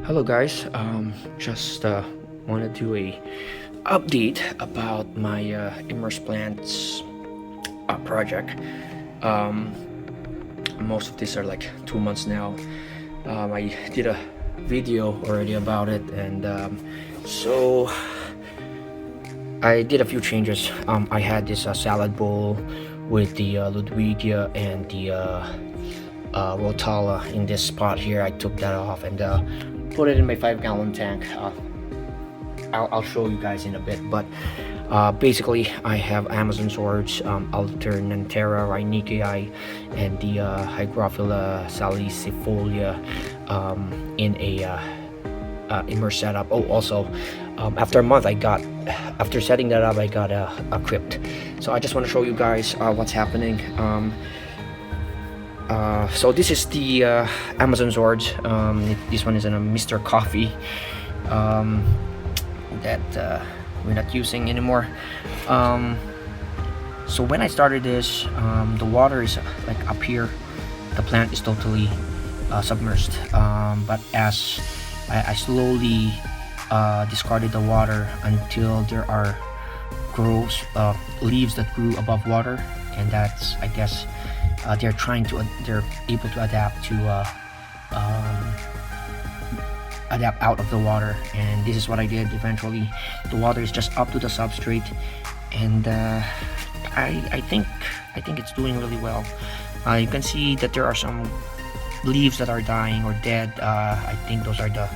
Hello guys, just want to do a update about my Emersed plants project. Um, Most of these are like 2 months now. I did a video already about it, and so I did a few changes. I had this salad bowl with the Ludwigia and the Rotala in this spot here. I took that off and put it in my 5-gallon tank. I'll show you guys in a bit, but basically I have Amazon swords, Alternantera rhynicii, and the Hydrophila Salicyfolia in a Emersed setup. Oh, also after a month after setting that up, I got a crypt. So I just want to show you guys what's happening. So this is the Amazon swords. This one is in a Mr. Coffee that we're not using anymore. So when I started this, the water is like up here. The plant is totally submerged. But as I slowly discarded the water until there are leaves that grew above water, and that's, I guess, they're able to adapt to adapt out of the water, and this is what I did. Eventually the water is just up to the substrate, and I think it's doing really well. You can see that there are some leaves that are dying or dead. I think those are the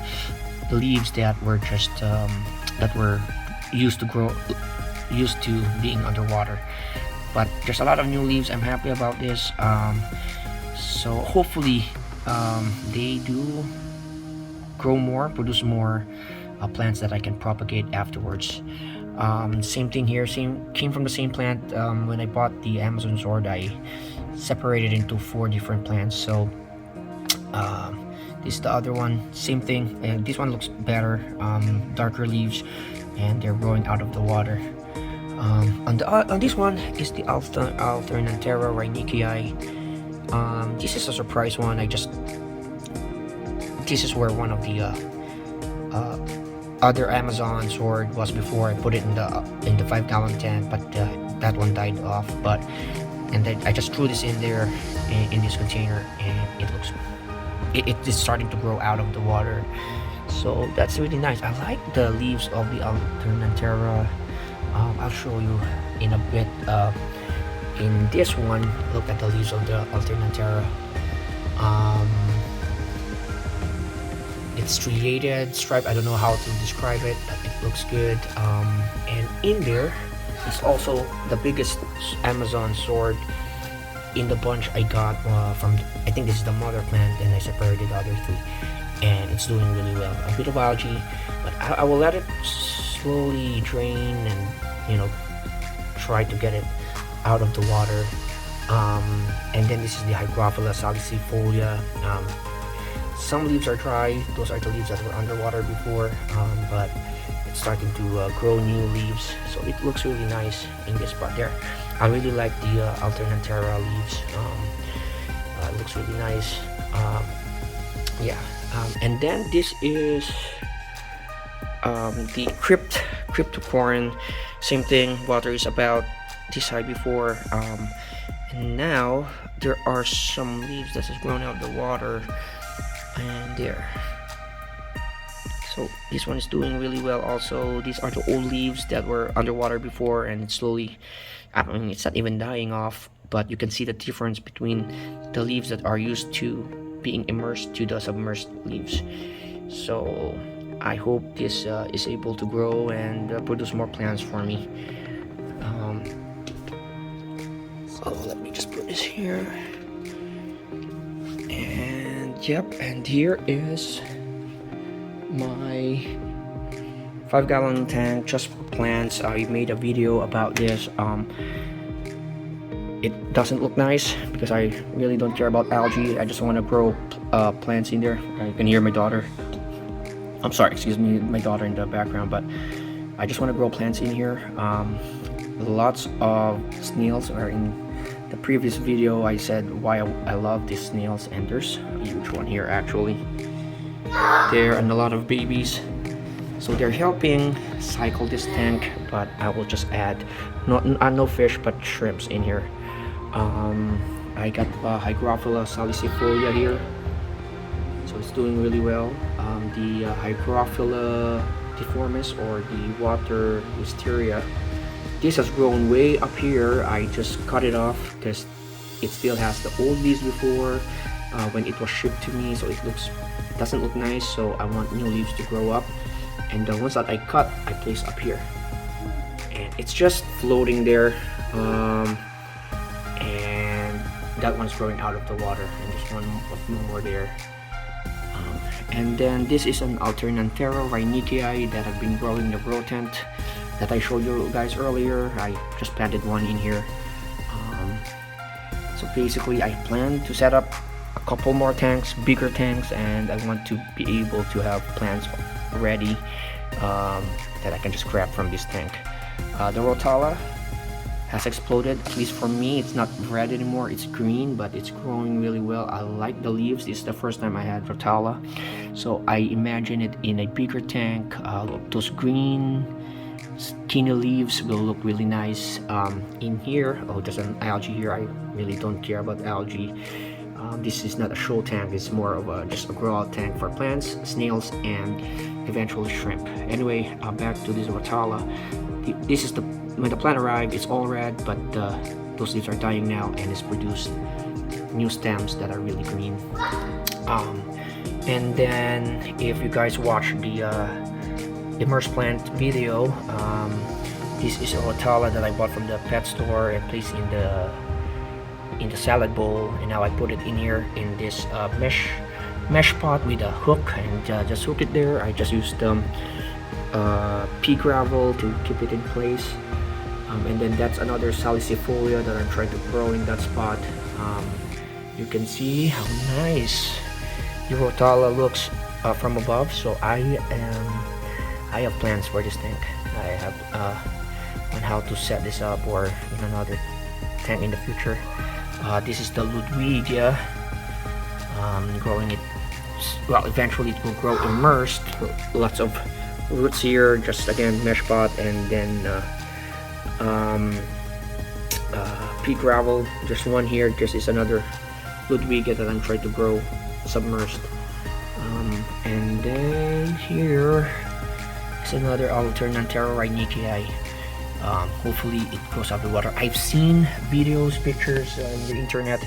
leaves that were just that were used to being underwater, but there's a lot of new leaves. I'm happy about this. So hopefully they do grow more, produce more plants that I can propagate afterwards. Same thing here, came from the same plant. When I bought the Amazon sword, I separated into 4 different plants. So this is the other one, same thing, and this one looks better, darker leaves, and they're growing out of the water. On this one is the Alternantera rhynicii. This is a surprise one. This is where one of the other Amazon sword was before. I put it in the 5-gallon tank, but that one died off. And then I just threw this in there in this container, and it is starting to grow out of the water. So that's really nice. I like the leaves of the Alternantera. I'll show you in a bit. In this one, look at the leaves of the Alternantera. It's striated, striped. I don't know how to describe it, but it looks good. And in there is also the biggest Amazon sword in the bunch I got from, I think this is the mother plant, and I separated the other 3, and it's doing really well. A bit of algae, but I will let it slowly drain and try to get it out of the water. And then this is the Hydrophila Salicyfolia. Some leaves are dry. Those are the leaves that were underwater before, but it's starting to grow new leaves, so it looks really nice in this spot there. I really like the Alternantera leaves. It looks really nice. And then this is the Crypt Cryptocorn. Same thing, water is about this high before, and now there are some leaves that has grown out of the water, and there. So this one is doing really well also. These are the old leaves that were underwater before, and it's slowly, I mean, it's not even dying off, but you can see the difference between the leaves that are used to being immersed to the submerged leaves. So I hope this is able to grow and produce more plants for me. So let me just put this here. And yep, and here is my 5-gallon tank just for plants. I made a video about this. It doesn't look nice because I really don't care about algae. I just want to grow plants in there. You can hear my daughter. I'm sorry, excuse me, my daughter in the background, but I just want to grow plants in here. Lots of snails are in the previous video. I said why I love these snails, and there's a huge one here actually. there and a lot of babies. So they're helping cycle this tank, but I will just add no fish but shrimps in here. I got Hydrophila Salicyfolia here, so it's doing really well. The Hydrophila deformis, or the water wisteria, this has grown way up here. I just cut it off because it still has the old leaves before when it was shipped to me, so it doesn't look nice. So I want new leaves to grow up, and the ones that I cut I place up here, and it's just floating there. And that one's growing out of the water, and there's one no more there. And then this is an Alternantera rhynichii that I've been growing in the grow tent that I showed you guys earlier. I just planted one in here. So basically I plan to set up a couple more tanks, bigger tanks, and I want to be able to have plants ready that I can just grab from this tank. The Rotala has exploded. At least for me, it's not red anymore, it's green, but it's growing really well. I like the leaves. This is the first time I had Rotala, so I imagine it in a bigger tank. Those green skinny leaves will look really nice. In here, oh, there's an algae here. I really don't care about algae. This is not a show tank, it's more of just a grow out tank for plants, snails, and eventually shrimp. Anyway, back to this Rotala. This is when the plant arrived, it's all red, but those leaves are dying now, and it's produced new stems that are really green. And then if you guys watch the Emersed plant video, this is a Rotala that I bought from the pet store and placed in the salad bowl, and now I put it in here in this mesh pot with a hook, and just hook it there. I just used pea gravel to keep it in place. And then that's another Salicyfolia that I'm trying to grow in that spot. You can see how nice the Rotala looks from above. So I have plans for this tank. I have on how to set this up, or in another tank in the future. This is the Ludwigia. Growing it, well, eventually it will grow immersed. Lots of roots here, just again mesh pot, and then pea gravel. Just one here. This is another Ludwigia that I'm trying to grow submersed. And then here is another Alternantera rhynichii. Hopefully it grows out of the water. I've seen videos, pictures on the internet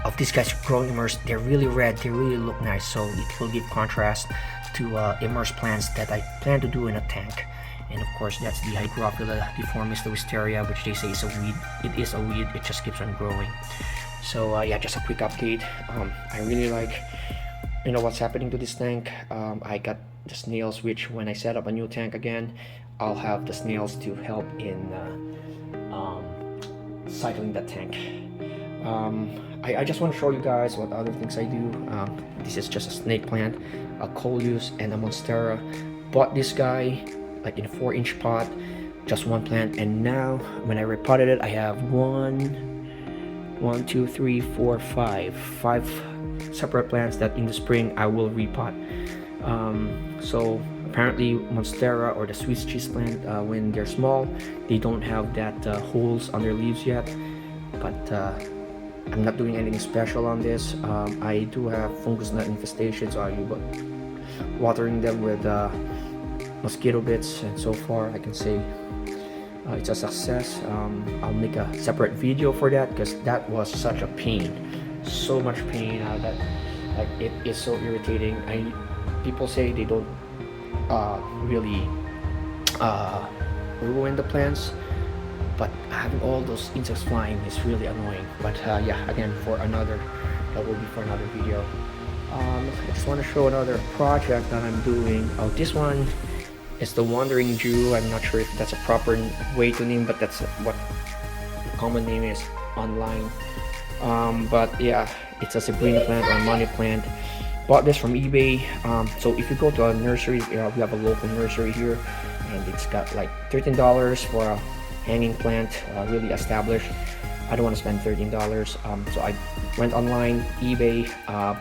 of these guys growing immersed. They're really red, they really look nice, so it will give contrast to immersed plants that I plan to do in a tank. And of course that's the Hydrophila deformis, the wisteria, which they say is a weed. It is a weed, it just keeps on growing. So yeah, just a quick update. I really like what's happening to this tank. I got the snails, which when I set up a new tank again, I'll have the snails to help in cycling that tank. I just want to show you guys what other things I do. This is just a snake plant, a coleus, and a monstera. Bought this guy like in a 4-inch pot, just one plant, and now when I repotted it, I have five separate plants that in the spring I will repot. So apparently monstera, or the Swiss cheese plant, when they're small, they don't have that holes on their leaves yet, but I'm not doing anything special on this. I do have fungus gnat infestation, so I'm watering them with mosquito bits, and so far I can say it's a success. I'll make a separate video for that, because that was such a pain, so much pain. That like it is so irritating. People say they don't really ruin the plants, but having all those insects flying is really annoying. But yeah, again, that will be for another video. I just want to show another project that I'm doing. Oh, this one is the Wandering Jew. I'm not sure if that's a proper way to name, but that's what the common name is online. But yeah, it's a Sabrina plant or a money plant. Bought this from eBay. So if you go to a nursery, we have a local nursery here, and it's got like $13 for a hanging plant, really established. I don't want to spend $13, so I went online, eBay,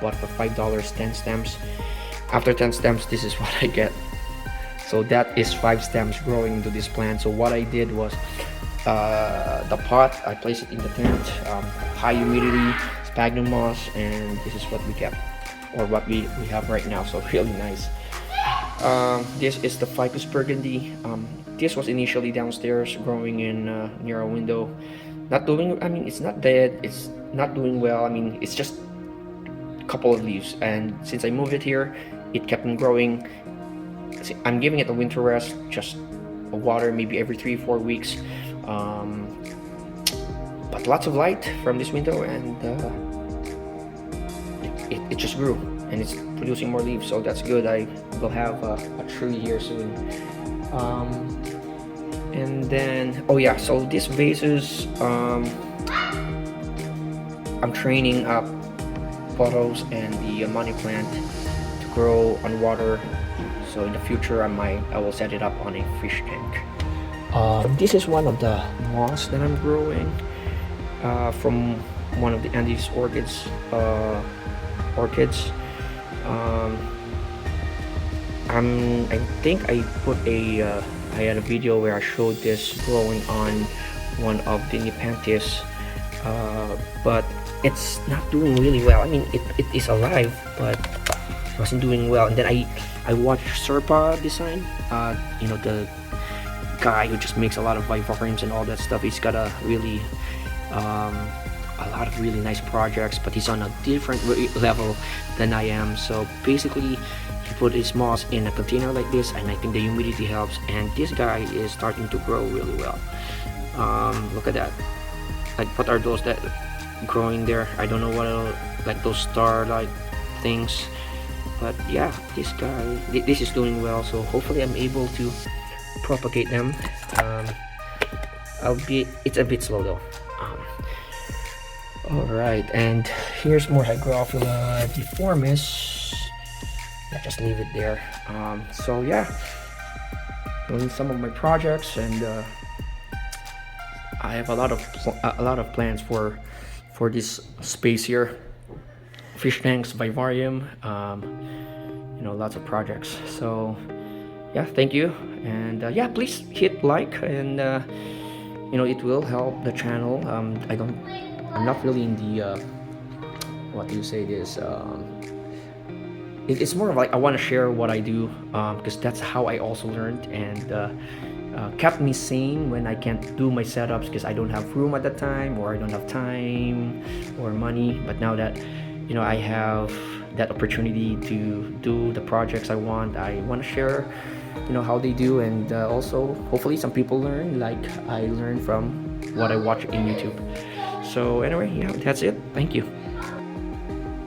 bought for $5 10 stems. After 10 stems, this is what I get. So that is 5 stems growing into this plant. So what I did was the pot, I placed it in the tent, high humidity, sphagnum moss, and this is what we kept, or what we have right now. So really nice. This is the Ficus Burgundy. This was initially downstairs growing in near a window. Not doing, I mean, it's not dead, it's not doing well. I mean, it's just a couple of leaves, and since I moved it here, it kept on growing. I'm giving it a winter rest, just water maybe every 3-4 weeks, but lots of light from this window, and it just grew, and it's producing more leaves, so that's good. I will have a tree here soon. And then, oh yeah, so these vases, I'm training up pothos and the money plant to grow on water. So in the future, I will set it up on a fish tank. This is one of the moss that I'm growing from one of the Andes orchids. I think I put I had a video where I showed this growing on one of the Nepenthes, but it's not doing really well. I mean, it is alive, but it wasn't doing well. And then I watched Serpa design, you know, the guy who just makes a lot of vivariums and all that stuff. He's got a really a lot of really nice projects, but he's on a different level than I am. So basically, he put his moss in a container like this, and I think the humidity helps, and this guy is starting to grow really well. Look at that. Like, what are those that growing there? I don't know what like those star-like things, but yeah, this guy, this is doing well. So hopefully I'm able to propagate them. It's a bit slow though. Alright, and here's more Hydrophila deformis. I just leave it there. So yeah, doing some of my projects, and I have a lot of plans for this space here. Fish tanks, vivarium, you know, lots of projects. So yeah, thank you, and yeah, please hit like, and you know, it will help the channel. I'm not really in the what do you say this, it's more of like I want to share what I do, because that's how I also learned, and kept me sane when I can't do my setups because I don't have room at that time, or I don't have time or money. But now that, you know, I have that opportunity to do the projects I want to share, you know, how they do, and also hopefully some people learn like I learned from what I watch in YouTube. So anyway, yeah, that's it. Thank you.